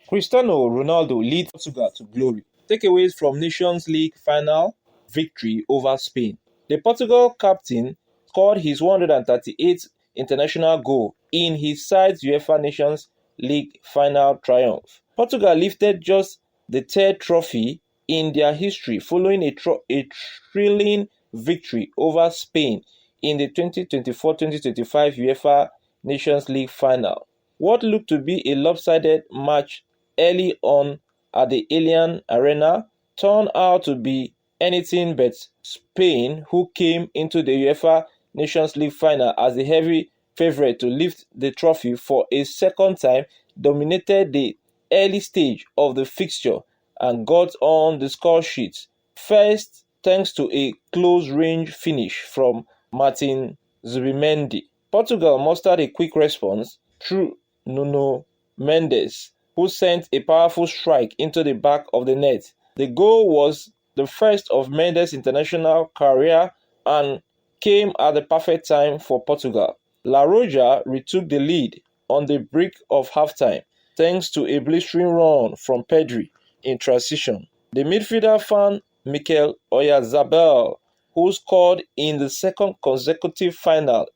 Cristiano Ronaldo leads Portugal to glory. Takeaways from Nations League final victory over Spain. The Portugal captain scored his 138th international goal in his side's UEFA Nations League final triumph. Portugal lifted just the third trophy in their history following a thrilling victory over Spain in the 2024-2025 UEFA Nations League final. What looked to be a lopsided match early on at the Allianz Arena turned out to be anything but. Spain, who came into the UEFA Nations League final as the heavy favourite to lift the trophy for a second time, dominated the early stage of the fixture and got on the score sheet. First, thanks to a close-range finish from Martin Zubimendi. Portugal mustered a quick response through Nuno Mendes, who sent a powerful strike into the back of the net. The goal was the first of Mendes' international career and came at the perfect time for Portugal. La Roja retook the lead on the brink of halftime thanks to a blistering run from Pedri in transition. The midfielder found Mikel Oyarzabal, who scored in the second consecutive final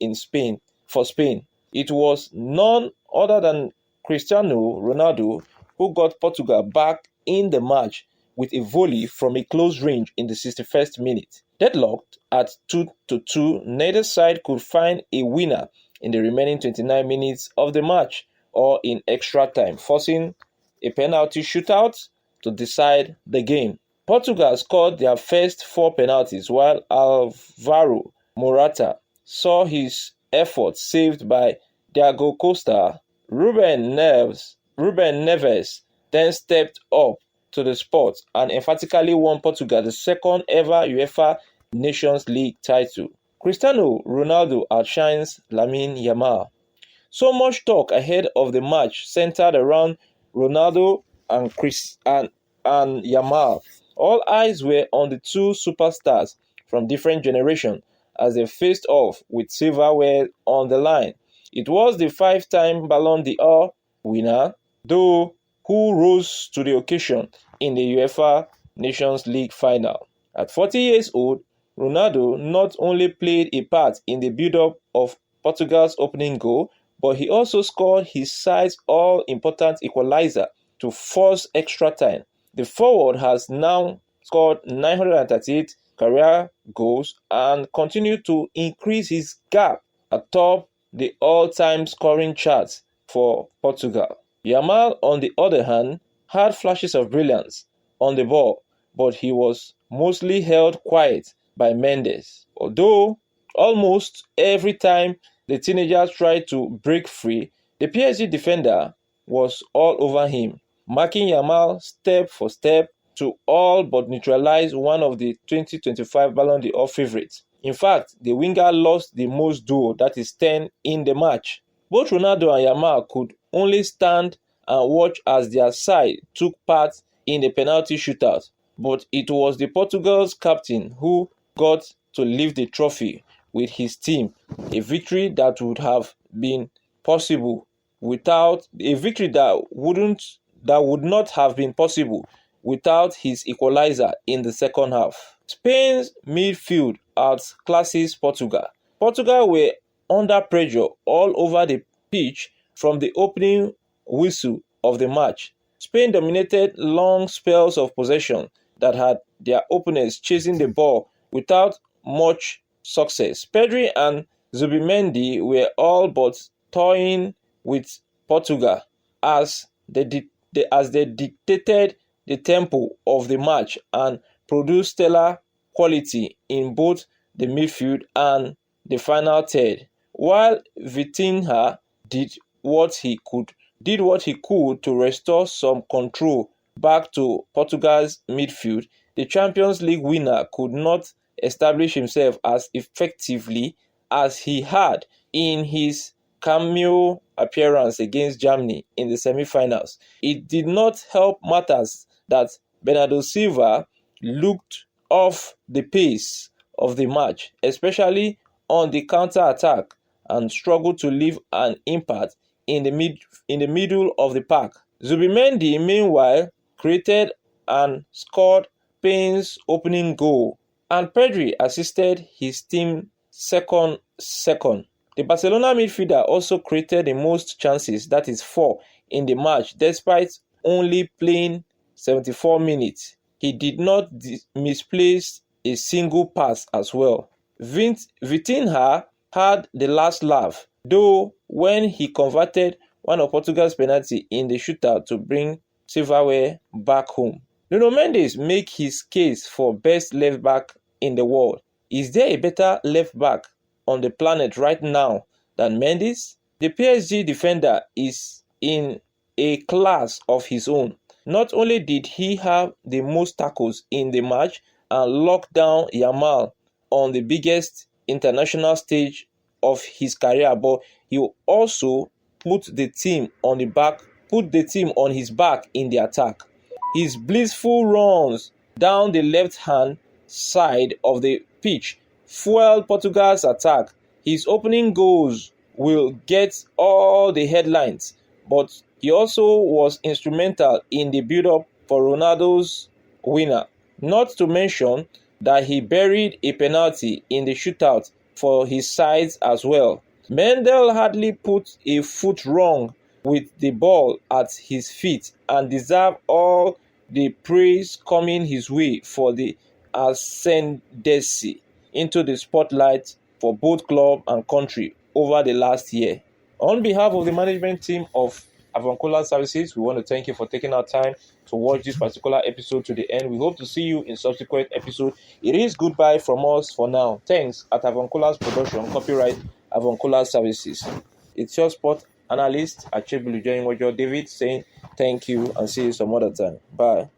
for Spain. It was none other than Cristiano Ronaldo who got Portugal back in the match with a volley from a close range in the 61st minute. Deadlocked at 2-2, neither side could find a winner in the remaining 29 minutes of the match or in extra time, forcing a penalty shootout to decide the game. Portugal scored their first 4 penalties while Alvaro Morata saw his efforts saved by Diego Costa. Ruben Neves then stepped up to the spot and emphatically won Portugal the second ever UEFA Nations League title. Cristiano Ronaldo outshines Lamine Yamal. So much talk ahead of the match centered around Ronaldo and Yamal. All eyes were on the two superstars from different generations as they faced off with silverware on the line. It was the 5-time Ballon d'Or winner, though, who rose to the occasion in the UEFA Nations League final. At 40 years old, Ronaldo not only played a part in the build-up of Portugal's opening goal, but he also scored his side's all-important equalizer to force extra time. The forward has now scored 938 career goals and continued to increase his gap atop the all-time scoring charts for Portugal. Yamal, on the other hand, had flashes of brilliance on the ball, but he was mostly held quiet by Mendes. Although almost every time the teenager tried to break free, the PSG defender was all over him, marking Yamal step for step to all but neutralize one of the 2025 Ballon d'Or favorites. In fact, the winger lost the most duel, that is 10, in the match. Both Ronaldo and Yamal could only stand and watch as their side took part in the penalty shootout, but it was the Portugal's captain who got to lift the trophy with his team, a victory that would not have been possible without his equalizer in the second half. Spain's midfield outclasses Portugal. Portugal were under pressure all over the pitch from the opening whistle of the match. Spain dominated long spells of possession that had their opponents chasing the ball without much success. Pedri and Zubimendi were all but toying with Portugal as they dictated the tempo of the match and produced stellar quality in both the midfield and the final third. While Vitinha did what he could to restore some control back to Portugal's midfield, the Champions League winner could not establish himself as effectively as he had in his cameo appearance against Germany in the semi-finals. It did not help matters that Bernardo Silva looked off the pace of the match, especially on the counter-attack, and struggled to leave an impact in the middle of the park. Zubimendi, meanwhile, created and scored Spain's opening goal, and Pedri assisted his team second. The Barcelona midfielder also created the most chances, that is 4, in the match despite only playing 74 minutes. He did not misplace a single pass as well. Vitinha had the last laugh, though, when he converted one of Portugal's penalties in the shootout to bring silverware back home. Nuno Mendes make his case for best left back in the world. Is there a better left back on the planet right now than Mendes? The PSG defender is in a class of his own. Not only did he have the most tackles in the match and lock down Yamal on the biggest international stage of his career, but he also put the team on his back in the attack. His blissful runs down the left-hand side of the pitch fueled Portugal's attack. His opening goals will get all the headlines, but he also was instrumental in the build-up for Ronaldo's winner. Not to mention that he buried a penalty in the shootout for his sides as well. Mendel hardly put a foot wrong with the ball at his feet and deserved all the praise coming his way for the ascendancy into the spotlight for both club and country over the last year. On behalf of the management team of Avoncola Services, we want to thank you for taking our time to watch this particular episode to the end. We hope to see you in subsequent episodes. It is goodbye from us for now. Thanks at Avoncola's production, copyright Avoncola Services. It's your sport analyst, Achebulu David, saying thank you and see you some other time. Bye.